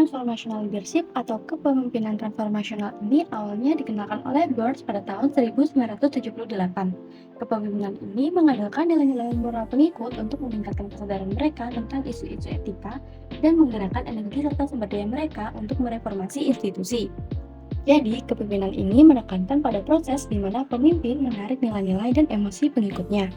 Transformational leadership atau kepemimpinan transformasional ini awalnya dikenalkan oleh Burns pada tahun 1978. Kepemimpinan ini mengandalkan nilai-nilai moral pengikut untuk meningkatkan kesadaran mereka tentang isu-isu etika dan menggerakkan energi serta sumber daya mereka untuk mereformasi institusi. Jadi, kepemimpinan ini menekankan pada proses di mana pemimpin menarik nilai-nilai dan emosi pengikutnya.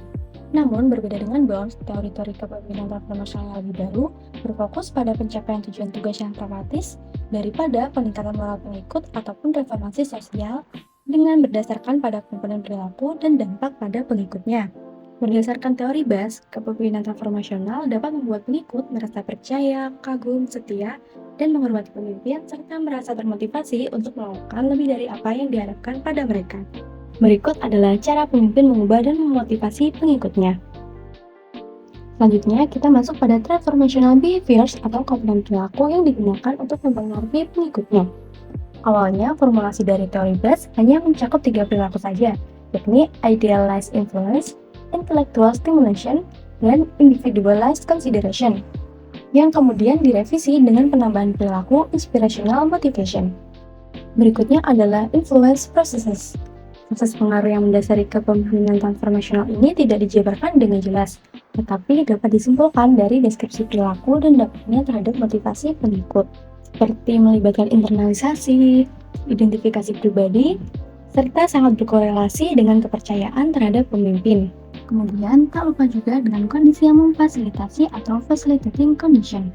Namun, berbeda dengan Burns, teori-teori kepemimpinan transformasional yang lebih baru berfokus pada pencapaian tujuan tugas yang pragmatis daripada peningkatan moral pengikut ataupun reformasi sosial dengan berdasarkan pada komponen perilaku dan dampak pada pengikutnya. Berdasarkan teori BAS, kepemimpinan transformasional dapat membuat pengikut merasa percaya, kagum, setia, dan menghormati pemimpin serta merasa termotivasi untuk melakukan lebih dari apa yang diharapkan pada mereka. Berikut adalah cara pemimpin mengubah dan memotivasi pengikutnya. Selanjutnya, kita masuk pada transformational behaviors atau komponen perilaku yang digunakan untuk mempengaruhi pengikutnya. Awalnya, formulasi dari teori BAS hanya mencakup 3 perilaku saja, yakni idealized influence, intellectual stimulation, dan individualized consideration, yang kemudian direvisi dengan penambahan perilaku inspirational motivation. Berikutnya adalah influence processes. Proses pengaruh yang mendasari kepemimpinan transformasional ini tidak dijabarkan dengan jelas, tetapi dapat disimpulkan dari deskripsi perilaku dan dampaknya terhadap motivasi pengikut, seperti melibatkan internalisasi, identifikasi pribadi, serta sangat berkorelasi dengan kepercayaan terhadap pemimpin. Kemudian, tak lupa juga dengan kondisi yang memfasilitasi atau facilitating condition.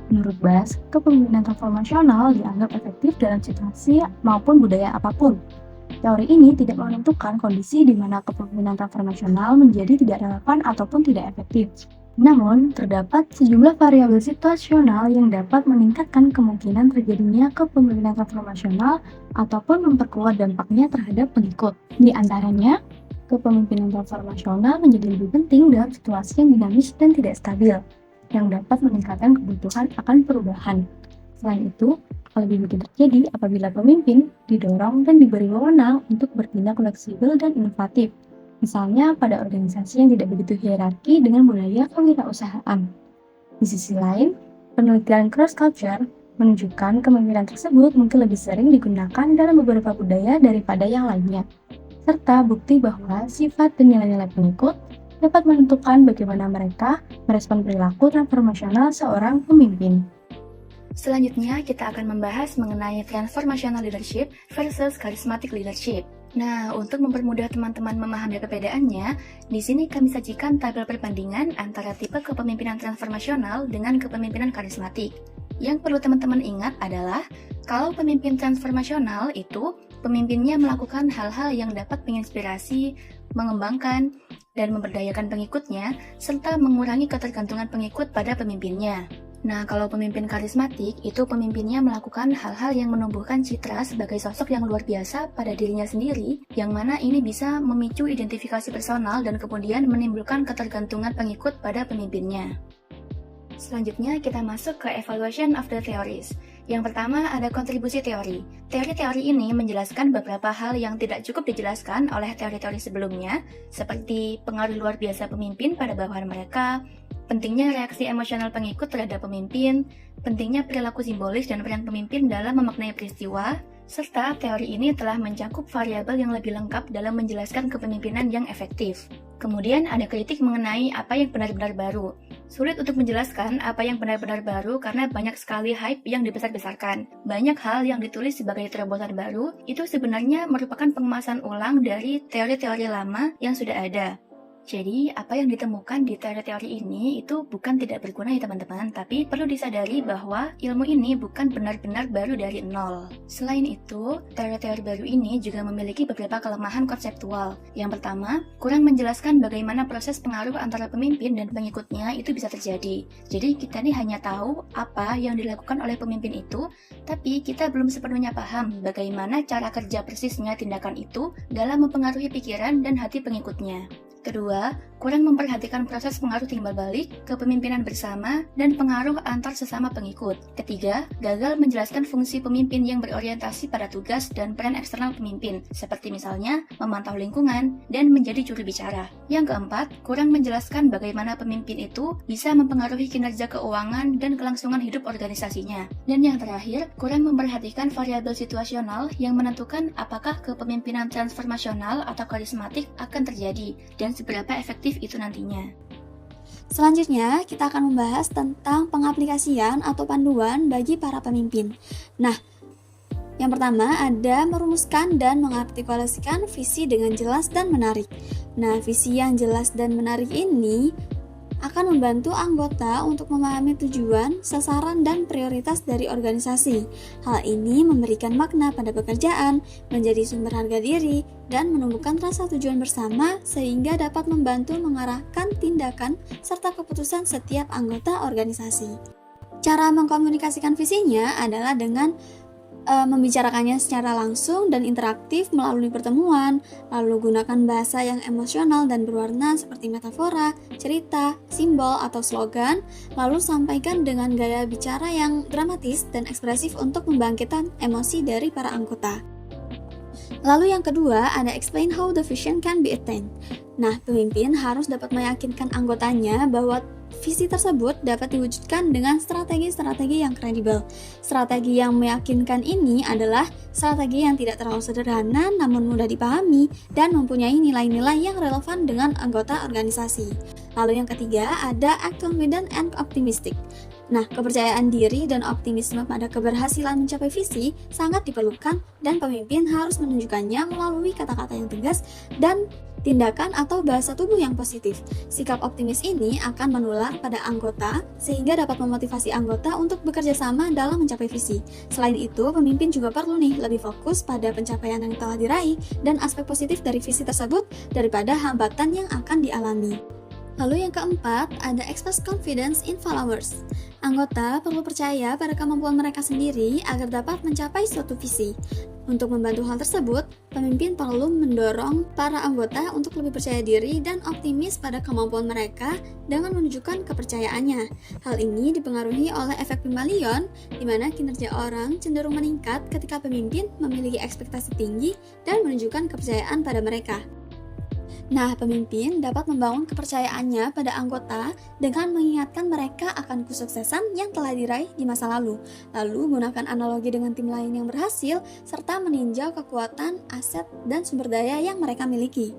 Menurut BAS, kepemimpinan transformasional dianggap efektif dalam situasi maupun budaya apapun. Teori ini tidak menentukan kondisi di mana kepemimpinan transformasional menjadi tidak relevan ataupun tidak efektif. Namun, terdapat sejumlah variabel situasional yang dapat meningkatkan kemungkinan terjadinya kepemimpinan transformasional ataupun memperkuat dampaknya terhadap pengikut. Di antaranya, kepemimpinan transformasional menjadi lebih penting dalam situasi yang dinamis dan tidak stabil, yang dapat meningkatkan kebutuhan akan perubahan. Selain itu, hal ini mungkin terjadi apabila pemimpin didorong dan diberi wewenang untuk bertindak fleksibel dan inovatif, misalnya pada organisasi yang tidak begitu hierarki dengan budaya kewirausahaan. Di sisi lain, penelitian cross-culture menunjukkan kepemimpinan tersebut mungkin lebih sering digunakan dalam beberapa budaya daripada yang lainnya, serta bukti bahwa sifat dan nilai-nilai pengikut dapat menentukan bagaimana mereka merespon perilaku transformasional seorang pemimpin. Selanjutnya, kita akan membahas mengenai transformational leadership versus charismatic leadership. Nah, untuk mempermudah teman-teman memahami perbedaannya, di sini kami sajikan tabel perbandingan antara tipe kepemimpinan transformasional dengan kepemimpinan karismatik. Yang perlu teman-teman ingat adalah, kalau pemimpin transformasional itu, pemimpinnya melakukan hal-hal yang dapat menginspirasi, mengembangkan, dan memberdayakan pengikutnya, serta mengurangi ketergantungan pengikut pada pemimpinnya. Nah, kalau pemimpin karismatik, itu pemimpinnya melakukan hal-hal yang menumbuhkan citra sebagai sosok yang luar biasa pada dirinya sendiri, yang mana ini bisa memicu identifikasi personal dan kemudian menimbulkan ketergantungan pengikut pada pemimpinnya. Selanjutnya, kita masuk ke evaluation of the theories. Yang pertama ada kontribusi teori. Teori-teori ini menjelaskan beberapa hal yang tidak cukup dijelaskan oleh teori-teori sebelumnya, seperti pengaruh luar biasa pemimpin pada bawahan mereka, pentingnya reaksi emosional pengikut terhadap pemimpin, pentingnya perilaku simbolis dan peran pemimpin dalam memaknai peristiwa, serta teori ini telah mencakup variabel yang lebih lengkap dalam menjelaskan kepemimpinan yang efektif. Kemudian ada kritik mengenai apa yang benar-benar baru. Sulit untuk menjelaskan apa yang benar-benar baru karena banyak sekali hype yang dibesar-besarkan. Banyak hal yang ditulis sebagai terobosan baru itu sebenarnya merupakan pengemasan ulang dari teori-teori lama yang sudah ada. Jadi, apa yang ditemukan di teori-teori ini itu bukan tidak berguna ya teman-teman, tapi perlu disadari bahwa ilmu ini bukan benar-benar baru dari nol. Selain itu, teori-teori baru ini juga memiliki beberapa kelemahan konseptual. Yang pertama, kurang menjelaskan bagaimana proses pengaruh antara pemimpin dan pengikutnya itu bisa terjadi. Jadi, kita nih hanya tahu apa yang dilakukan oleh pemimpin itu, tapi kita belum sepenuhnya paham bagaimana cara kerja persisnya tindakan itu dalam mempengaruhi pikiran dan hati pengikutnya. Kedua, kurang memperhatikan proses pengaruh timbal balik, kepemimpinan bersama, dan pengaruh antar sesama pengikut. Ketiga, gagal menjelaskan fungsi pemimpin yang berorientasi pada tugas dan peran eksternal pemimpin, seperti misalnya memantau lingkungan dan menjadi juru bicara. Yang keempat, kurang menjelaskan bagaimana pemimpin itu bisa mempengaruhi kinerja keuangan dan kelangsungan hidup organisasinya. Dan yang terakhir, kurang memperhatikan variabel situasional yang menentukan apakah kepemimpinan transformasional atau karismatik akan terjadi, dan seberapa efektif itu nantinya. Selanjutnya, kita akan membahas tentang pengaplikasian atau panduan bagi para pemimpin. Nah, yang pertama ada merumuskan dan mengartikulasikan visi dengan jelas dan menarik. Nah, visi yang jelas dan menarik ini akan membantu anggota untuk memahami tujuan, sasaran, dan prioritas dari organisasi. Hal ini memberikan makna pada pekerjaan, menjadi sumber harga diri, dan menumbuhkan rasa tujuan bersama sehingga dapat membantu mengarahkan tindakan serta keputusan setiap anggota organisasi. Cara mengkomunikasikan visinya adalah dengan membicarakannya secara langsung dan interaktif melalui pertemuan, lalu gunakan bahasa yang emosional dan berwarna seperti metafora, cerita, simbol, atau slogan, lalu sampaikan dengan gaya bicara yang dramatis dan ekspresif untuk membangkitkan emosi dari para anggota. Lalu yang kedua ada explain how the vision can be attained. Nah, pemimpin harus dapat meyakinkan anggotanya bahwa visi tersebut dapat diwujudkan dengan strategi-strategi yang kredibel. Strategi yang meyakinkan ini adalah strategi yang tidak terlalu sederhana namun mudah dipahami dan mempunyai nilai-nilai yang relevan dengan anggota organisasi. Lalu yang ketiga ada act confident and optimistic. Nah, kepercayaan diri dan optimisme pada keberhasilan mencapai visi sangat diperlukan dan pemimpin harus menunjukkannya melalui kata-kata yang tegas dan tindakan atau bahasa tubuh yang positif. Sikap optimis ini akan menular pada anggota sehingga dapat memotivasi anggota untuk bekerja sama dalam mencapai visi. Selain itu, pemimpin juga perlu lebih fokus pada pencapaian yang telah diraih dan aspek positif dari visi tersebut daripada hambatan yang akan dialami. Lalu yang keempat, ada express confidence in followers. Anggota perlu percaya pada kemampuan mereka sendiri agar dapat mencapai suatu visi. Untuk membantu hal tersebut, pemimpin perlu mendorong para anggota untuk lebih percaya diri dan optimis pada kemampuan mereka dengan menunjukkan kepercayaannya. Hal ini dipengaruhi oleh efek Pygmalion, di mana kinerja orang cenderung meningkat ketika pemimpin memiliki ekspektasi tinggi dan menunjukkan kepercayaan pada mereka. Nah, pemimpin dapat membangun kepercayaannya pada anggota dengan mengingatkan mereka akan kesuksesan yang telah diraih di masa lalu. Lalu, gunakan analogi dengan tim lain yang berhasil, serta meninjau kekuatan, aset, dan sumber daya yang mereka miliki.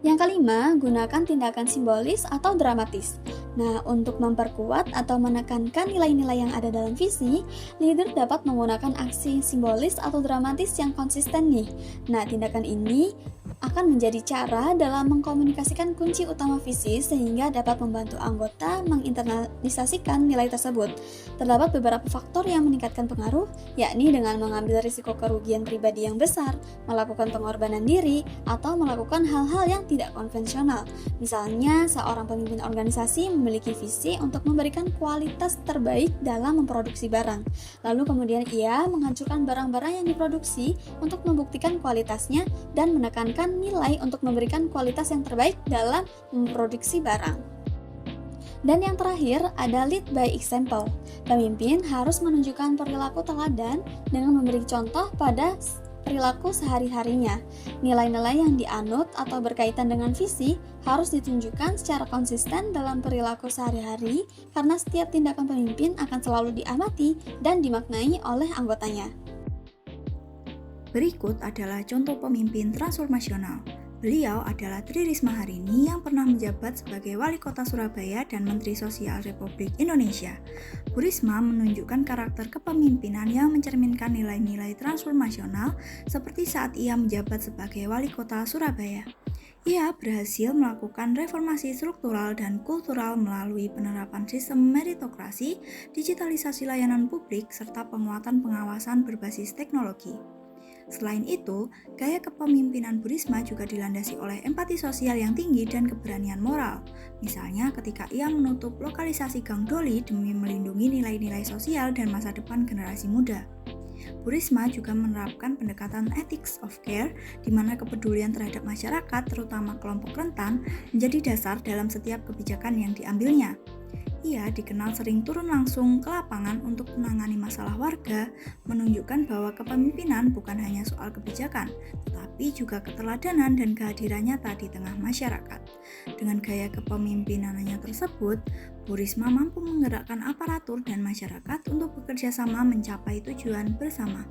Yang kelima, gunakan tindakan simbolis atau dramatis. Nah, untuk memperkuat atau menekankan nilai-nilai yang ada dalam visi, leader dapat menggunakan aksi simbolis atau dramatis yang konsisten nih. Nah, tindakan ini akan menjadi cara dalam mengkomunikasikan kunci utama visi sehingga dapat membantu anggota menginternalisasikan nilai tersebut. Terdapat beberapa faktor yang meningkatkan pengaruh, yakni dengan mengambil risiko kerugian pribadi yang besar, melakukan pengorbanan diri, atau melakukan hal-hal yang tidak konvensional. Misalnya, seorang pemimpin organisasi memiliki visi untuk memberikan kualitas terbaik dalam memproduksi barang. Lalu kemudian ia menghancurkan barang-barang yang diproduksi untuk membuktikan kualitasnya dan menekankan nilai untuk memberikan kualitas yang terbaik dalam memproduksi barang. Dan yang terakhir ada lead by example. Pemimpin harus menunjukkan perilaku teladan dengan memberi contoh pada perilaku sehari-harinya. Nilai-nilai yang dianut atau berkaitan dengan visi harus ditunjukkan secara konsisten dalam perilaku sehari-hari karena setiap tindakan pemimpin akan selalu diamati dan dimaknai oleh anggotanya. Berikut adalah contoh pemimpin transformasional. Beliau adalah Tri Risma Harini yang pernah menjabat sebagai Wali Kota Surabaya dan Menteri Sosial Republik Indonesia. Bu Risma menunjukkan karakter kepemimpinan yang mencerminkan nilai-nilai transformasional seperti saat ia menjabat sebagai Wali Kota Surabaya. Ia berhasil melakukan reformasi struktural dan kultural melalui penerapan sistem meritokrasi, digitalisasi layanan publik, serta penguatan pengawasan berbasis teknologi. Selain itu, gaya kepemimpinan Bu Risma juga dilandasi oleh empati sosial yang tinggi dan keberanian moral. Misalnya ketika ia menutup lokalisasi Gang Doli demi melindungi nilai-nilai sosial dan masa depan generasi muda. Bu Risma juga menerapkan pendekatan ethics of care, di mana kepedulian terhadap masyarakat, terutama kelompok rentan, menjadi dasar dalam setiap kebijakan yang diambilnya. Ia dikenal sering turun langsung ke lapangan untuk menangani masalah warga, menunjukkan bahwa kepemimpinan bukan hanya soal kebijakan, tetapi juga keteladanan dan kehadiran nyata di tengah masyarakat. Dengan gaya kepemimpinannya tersebut, Bu Risma mampu menggerakkan aparatur dan masyarakat untuk bekerja sama mencapai tujuan bersama.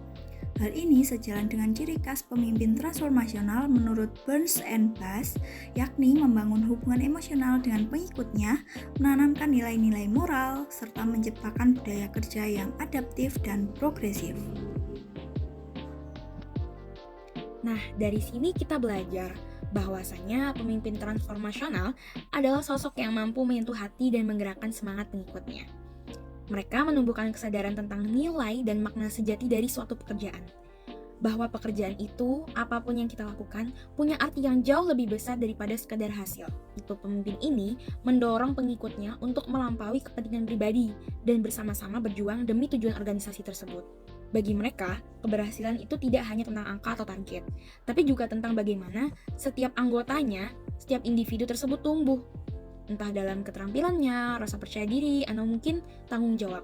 Hal ini sejalan dengan ciri khas pemimpin transformasional menurut Burns and Bass, yakni membangun hubungan emosional dengan pengikutnya, menanamkan nilai-nilai moral, serta menciptakan budaya kerja yang adaptif dan progresif. Nah, dari sini kita belajar bahwasanya pemimpin transformasional adalah sosok yang mampu menyentuh hati dan menggerakkan semangat pengikutnya. Mereka menumbuhkan kesadaran tentang nilai dan makna sejati dari suatu pekerjaan. Bahwa pekerjaan itu, apapun yang kita lakukan, punya arti yang jauh lebih besar daripada sekadar hasil. Itu pemimpin ini mendorong pengikutnya untuk melampaui kepentingan pribadi dan bersama-sama berjuang demi tujuan organisasi tersebut. Bagi mereka, keberhasilan itu tidak hanya tentang angka atau target, tapi juga tentang bagaimana setiap anggotanya, setiap individu tersebut tumbuh. Entah dalam keterampilannya, rasa percaya diri, atau mungkin tanggung jawab.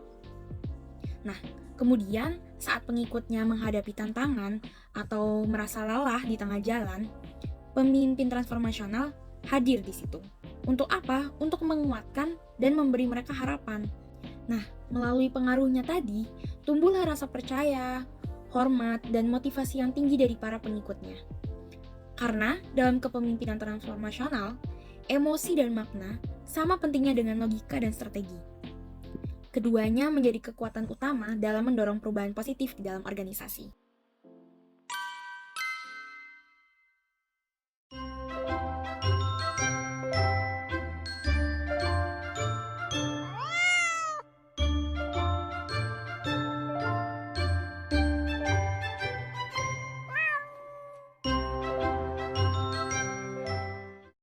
Nah, kemudian saat pengikutnya menghadapi tantangan atau merasa lelah di tengah jalan, pemimpin transformasional hadir di situ. Untuk apa? Untuk menguatkan dan memberi mereka harapan. Nah, melalui pengaruhnya tadi, tumbuhlah rasa percaya, hormat, dan motivasi yang tinggi dari para pengikutnya. Karena dalam kepemimpinan transformasional, emosi dan makna sama pentingnya dengan logika dan strategi. Keduanya menjadi kekuatan utama dalam mendorong perubahan positif di dalam organisasi.